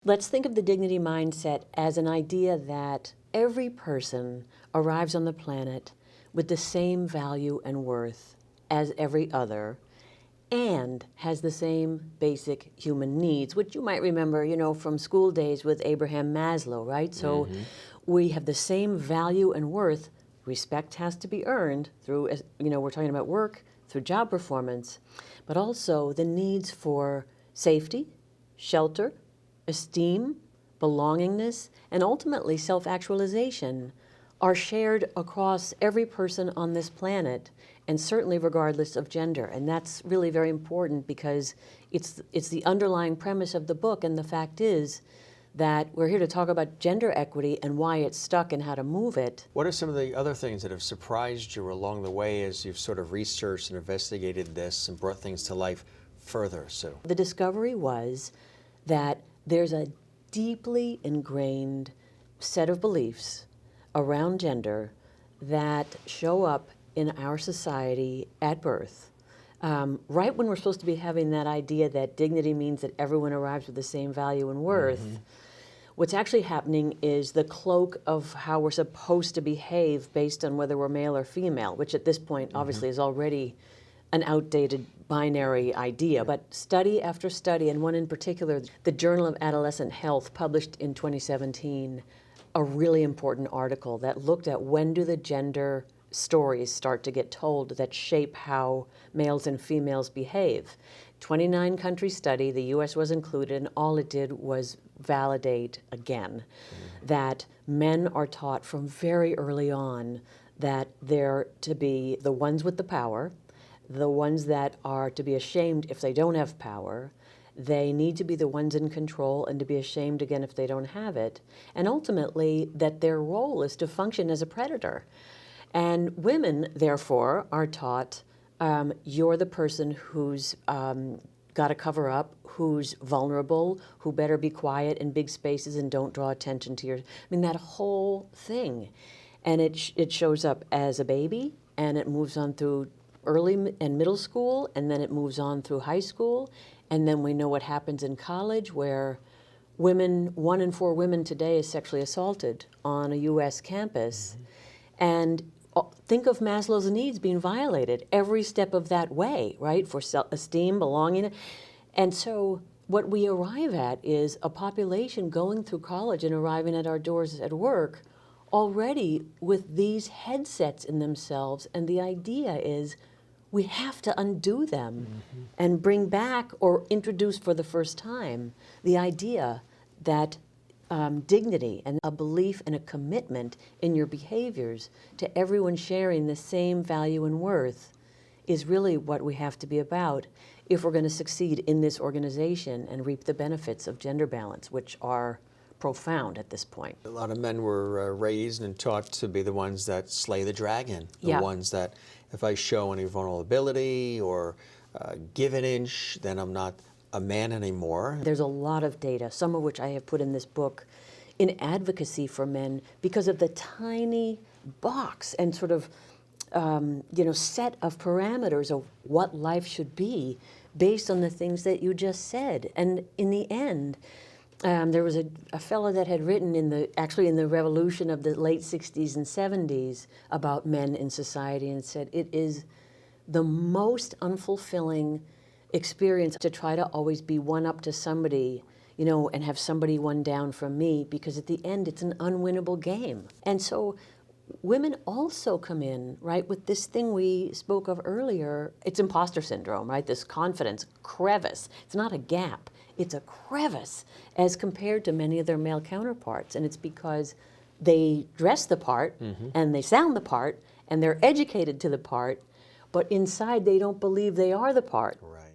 Let's think of the dignity mindset as an idea that every person arrives on the planet with the same value and worth as every other, and has the same basic human needs, which you might remember, from school days with Abraham Maslow, right? So we have the same value and worth. Respect has to be earned through, we're talking about work, through job performance, but also the needs for safety, shelter, esteem, belongingness, and ultimately self-actualization are shared across every person on this planet, and certainly regardless of gender. And that's really very important because it's the underlying premise of the book, and the fact is that we're here to talk about gender equity and why it's stuck and how to move it. What are some of the other things that have surprised you along the way as you've sort of researched and investigated this and brought things to life further, Sue? The discovery was that there's a deeply ingrained set of beliefs around gender that show up in our society at birth. Right when we're supposed to be having that idea that dignity means that everyone arrives with the same value and worth, what's actually happening is the cloak of how we're supposed to behave based on whether we're male or female, which at this point obviously is already an outdated binary idea. But study after study, and one in particular, the Journal of Adolescent Health published in 2017, a really important article that looked at when do the gender stories start to get told that shape how males and females behave. 29 country study, the US was included, and all it did was validate again that men are taught from very early on that they're to be the ones with the power, the ones that are to be ashamed if they don't have power. They need to be the ones in control and to be ashamed again if they don't have it. And ultimately, that their role is to function as a predator. And women, therefore, are taught, you're the person who's got to cover up, who's vulnerable, who better be quiet in big spaces and don't draw attention to that whole thing. And it shows up as a baby, and it moves on through early and middle school, and then it moves on through high school. And then we know what happens in college, where 1 in 4 women today is sexually assaulted on a U.S. campus. And think of Maslow's needs being violated every step of that way, right? For self-esteem, belonging. And so what we arrive at is a population going through college and arriving at our doors at work already with these headsets in themselves. And the idea is we have to undo them and bring back or introduce for the first time the idea that dignity and a belief and a commitment in your behaviors to everyone sharing the same value and worth is really what we have to be about if we're going to succeed in this organization and reap the benefits of gender balance, which are profound at this point. A lot of men were raised and taught to be the ones that slay the dragon, the ones that if I show any vulnerability or give an inch, then I'm not a man anymore. There's a lot of data, some of which I have put in this book, in advocacy for men because of the tiny box and sort of set of parameters of what life should be based on the things that you just said. And in the end, there was a fellow that had written in the revolution of the late 60s and 70s about men in society and said it is the most unfulfilling experience to try to always be one up to somebody, and have somebody one down from me, because at the end it's an unwinnable game. And so women also come in, right, with this thing we spoke of earlier. It's imposter syndrome, right? This confidence crevice. It's not a gap. It's a crevice as compared to many of their male counterparts. And it's because they dress the part and they sound the part and they're educated to the part, but inside they don't believe they are the part. Right.